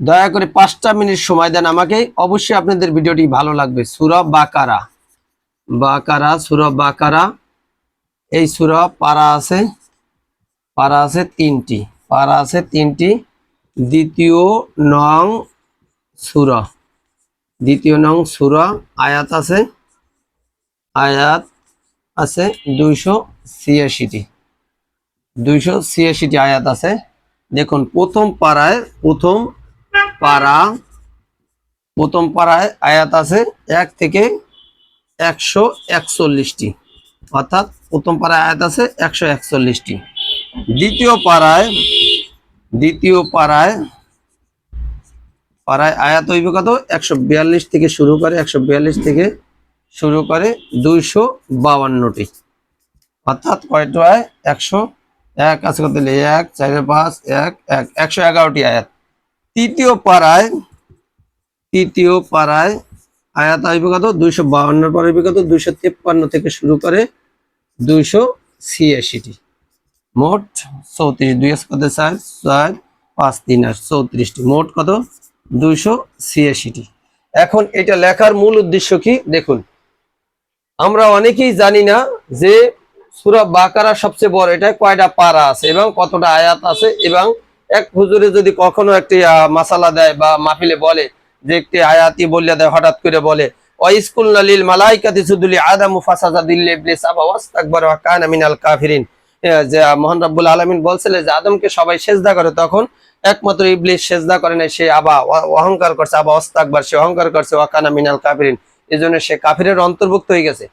দয়া করে 5টা মিনিট সময় দেন আমাকে, অবশ্যই আপনাদের ভিডিওটি ভালো লাগবে। সূরা বাকারা, সূরা বাকারা। এই সূরা পারা আছে 3টি, দ্বিতীয় নং সূরা, আয়াত আছে 286টি, আয়াত আছে। দেখুন প্রথম পারায় আয়াত আছে 1 থেকে 141টি, অর্থাৎ প্রথম পারায় আয়াত আছে 141টি। দ্বিতীয় পারায় আয়াত হইবে কত? 142 থেকে শুরু করে 252টি, অর্থাৎ কয়টা? 101 আছে কত? 1 4 5 1 111টি আয়াত। তৃতীয় পারায় আয়াত হইবে কত? 252 পর হইবে কত? 253 থেকে শুরু করে 286টি, মোট 34। 2 কত? 4 4 5 3 আর 34টি, মোট কত? 286টি। এখন এটা লেখার মূল উদ্দেশ্য কি দেখুন। আমরা অনেকেই জানি না যে সূরা বাকারা সবচেয়ে বড়, এটা কয়টা পারা আছে এবং কতটা আয়াত আছে। এবং এক হুজুরে যদি কখনো একটি মাসালা দেয় বা মাহফিলে বলে যে একটি আয়াতই বলে দেয়, হঠাৎ করে বলে ওয়াইসকুলনা লিল মালাইকাতি সুজুদু আদামু ফাসাজাদিল ইবলিস আবা ওয়াস্তাকবারা ওয়া কানা মিনাল কাফিরিন, যে মহান রব্বুল আলামিন বলছিলেন যে আদমকে সবাই সিজদা করে, তখন একমাত্র ইবলিস সিজদা করে না, সে অহংকার করছে, আবা ওয়াস্তাকবার, সে অহংকার করছে, ওয়া কানা মিনাল কাফিরিন, এজন্য সে কাফিরের অন্তর্ভুক্ত হয়ে গেছে।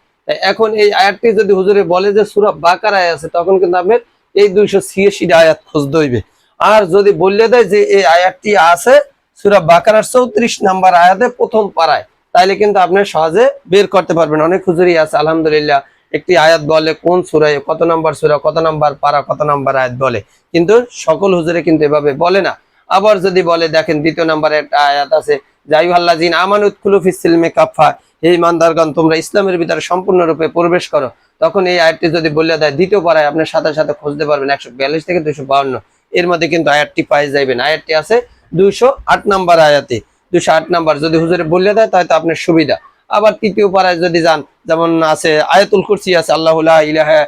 এখন এই আয়াতটি যদি হুজুরে বলে যে সূরা বাকারায় আছে, তখন কিন্তু আপনার এই 286 আয়াত খুঁজতে হইবে। আর যদি বললে দেয় যে এই আয়াতটি আছে সূরা বাকারার 34 নাম্বার আয়াতে প্রথম পারায়, তাইলে কিন্তু আপনি সহজে বের করতে পারবেন। অনেক হুজুরই আছে আলহামদুলিল্লাহ, একটি আয়াত বলে কোন সূরায় কত নাম্বার সূরা, কত নাম্বার পারা, কত নাম্বার আয়াত বলে, কিন্তু সকল হুজুরে কিন্তু এভাবে বলে না। আবার যদি বলে দেখেন দ্বিতীয় নাম্বারে একটা আয়াত আছে, জাইয়ুহাল্লাযিনা আমানু উদখুলু ফিস সিলমি কাফা, হে ইমানদারগণ তোমরা ইসলামের ভিতরে সম্পূর্ণরূপে প্রবেশ করো, তখন এই আয়াতটি যদি বলে দেয় দ্বিতীয় পারায়, আপনি সাথে সাথে খুঁজতে পারবেন 142 থেকে 252, এর মধ্যে কিন্তু আয়াতটি পাই যাবেন। আয়াতটি আছে 208 নাম্বার আয়াতে, 208 নাম্বার যদি হুজুরে বলে দেয় তাহলে তো আপনার সুবিধা। আবার তৃতীয় পারায় যদি যান, যেমন আছে আয়াতুল কুরসি আছে আল্লাহু লা ইলাহা,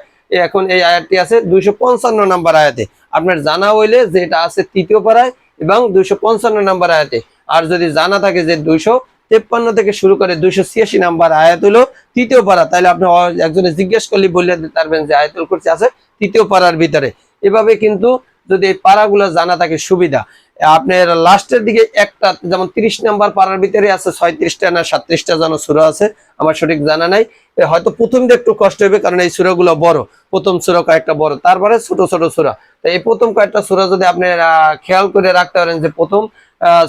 এখন এই আয়াতটি আছে 255 নাম্বার আয়াতে। আপনার জানা হইলে যে এটা আছে তৃতীয় পারায় এবং 255 নাম্বার আয়াতে। আর যদি জানা থাকে যে 253 থেকে শুরু করে 286 নাম্বার আয়াত হলো তৃতীয় পারা, তাহলে আপনি একজনে জিজ্ঞেস করলে বলে দিতে পারবেন যে আয়াতুল কুরসি আছে তৃতীয় পারার ভিতরে। এভাবে কিন্তু যদি এই পারাগুলো জানা থাকে সুবিধা। আপনার লাস্টের দিকে একটা, যেমন 30 নাম্বার পারার ভিতরে আছে 36টা না 37টা যেন সূরা আছে, আমার সঠিক জানা নাই। হয়তো প্রথমটা একটু কষ্ট হবে, কারণ এই সূরাগুলো বড়, প্রথম সূরা কয়েকটা বড়, তারপরে ছোট ছোট সূরা। তো এই প্রথম কয়েকটা সূরা যদি আপনি খেয়াল করে রাখতে পারেন যে প্রথম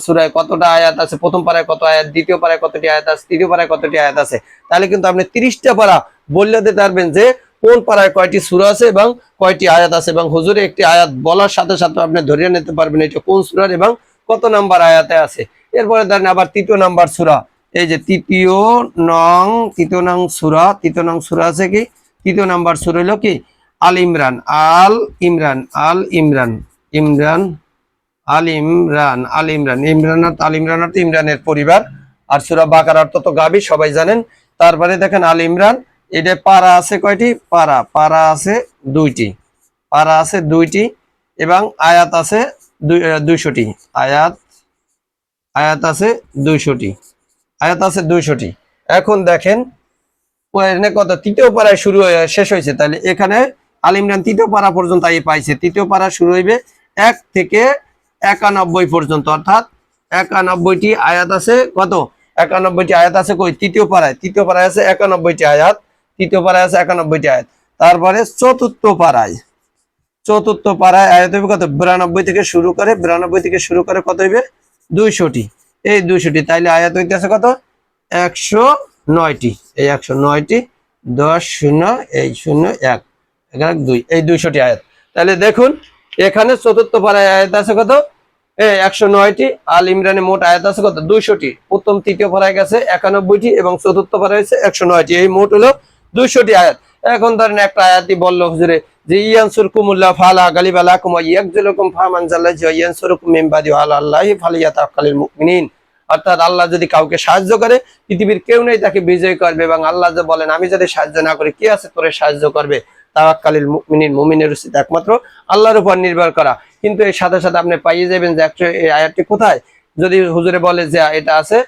সূরায় কতটা আয়াত আছে, প্রথম পারায় কত আয়াত, দ্বিতীয় পারায় কতটি আয়াত আছে, তৃতীয় পারায় কতটি আয়াত আছে, তাহলে কিন্তু আপনি 30টা পারা বললে দিতে পারবেন যে কোন পারায় কয়টি সূরা আছে এবং কয়টি আয়াত আছে। এবং হুজুরে একটি আয়াত বলার সাথে সাথে আপনি ধরিয়ে নিতে পারবেন এটা কোন সূরার এবং কত নাম্বার আয়াতে আছে। এরপরে ধরেন আবার তৃতীয় নাম্বার সূরা, এই যে তৃতীয় নং সূরা আছে কি, তৃতীয় নাম্বার সূরা হলো কি আল ইমরান, ইমরানের পরিবার। আর সূরা বাকারার অর্থ তো গাবি, সবাই জানেন। তারপরে দেখেন আল ইমরান, এটা পারা আছে কয়টি? পারা আছে 2টি, এবং আয়াত আছে 200টি, আয়াত আছে 200টি। এখন দেখেন কত তৃতীয় পারায় শুরু হয়ে শেষ হয়েছে, তাহলে এখানে আল ইমরান তৃতীয় পারা পর্যন্ত পাইছে। তৃতীয় পারা শুরু হইবে 1 থেকে 91 পর্যন্ত, অর্থাৎ 91টি আয়াত আছে। কত? 91টি আয়াত আছে কই? তৃতীয় পারায় আছে 91টি আয়াত, তারপরে চতুর্থ পারায় আয়াত হইবে কত? 92 থেকে শুরু করে কত হইবে? 200টি, এই 200টি, তাইলে আয়াত হইতেছে কত? 109টি। এই 109টি 10 0 এই 0 1 1 2, এই 200টি আয়াত। তাহলে দেখুন এখানে চতুর্থ পারায় আয়াত আছে কত? 109টি। আল ইমরানে মোট আয়াত আছে কত? 200টি। প্রথম তৃতীয় পারায় গেছে 91টি এবং চতুর্থ পারায় হচ্ছে 109টি, এই মোট হলো 200টি আয়াত। এখন ধরেন একটা আয়াতি বললো হুজুরে যে ইয়ানসুরকুমুল্লাহ ফালা গালিবা লাকুম ওয়া ইয়াকজুলুকুম ফামান জাল্লাজি ওয়া ইয়ানসুরকুম মিন বাদি ওয়া আলাল্লাহি ফালিয়াতাওয়াক্কালিল মুমিনিন। অর্থাৎ আল্লাহ যদি কাউকে সাহায্য করে পৃথিবীর কেউ নেই তাকে বিজয় করবে, এবং আল্লাহ যে বলেন আমি যদি সাহায্য না করি কে আছে তোরে সাহায্য করবে। তাওয়াক্কালিল মুমিনিন, মুমিনের উচিত একমাত্র আল্লাহর উপর নির্ভর করা। কিন্তু এর সাথে সাথে আপনি পাইয়ে যাবেন যে এই আয়াতটি কোথায়, যদি হুজুরে বলে যে এটা আছে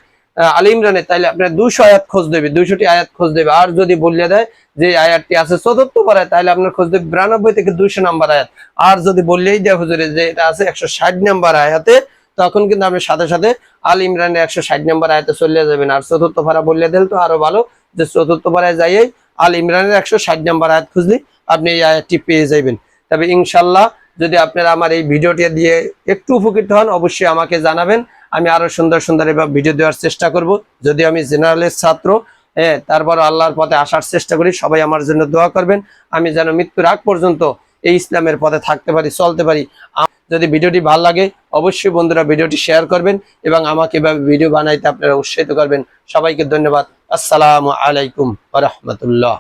আলী ইমরানে, তাইলে আপনার 200 আয়াত খোঁজ দেবে, 200টি আয়াত খোঁজ দেবে। আর যদি বলে দেয় যে আয়াতটি আছে ৪৪ পারায়, তাহলে আপনার খোঁজ দেবে 92 থেকে 200 নম্বর আয়াত। আর যদি বললেই দেয় হুজুরে যে এটা আছে 160 নম্বর আয়াতে, তখন কিন্তু আপনি সাথে সাথে আলী ইমরানের 160 নম্বর আয়াতে চলে যাবেন। আর চতুর্থ পারা বললে দিল তো আরো ভালো, যে চতুর্থ পারায় যাইয়েই আলী ইমরানের 160 নম্বর আয়াত খুঁজলে আপনি এই আয়াতটি পেয়ে যাবেন। তবে ইনশাল্লাহ যদি আপনারা আমার এই ভিডিওটি দিয়ে একটু উপকৃত হন অবশ্যই আমাকে জানাবেন, আমি আরো সুন্দর সুন্দর এভাবে ভিডিও দেওয়ার চেষ্টা করব। যদি আমি জেনারেলের ছাত্র, তারপর আল্লাহর পথে আসার চেষ্টা করি। সবাই আমার জন্য দোয়া করবেন, আমি যেন মৃত্যুর আগ পর্যন্ত এই ইসলামের পথে থাকতে পারি, চলতে পারি। যদি ভিডিওটি ভালো লাগে অবশ্যই বন্ধুরা ভিডিওটি শেয়ার করবেন এবং আমাকে এভাবে ভিডিও বানাইতে আপনারা উৎসাহিত করবেন। সবাইকে ধন্যবাদ। আসসালামু আলাইকুম ওয়া রাহমাতুল্লাহ।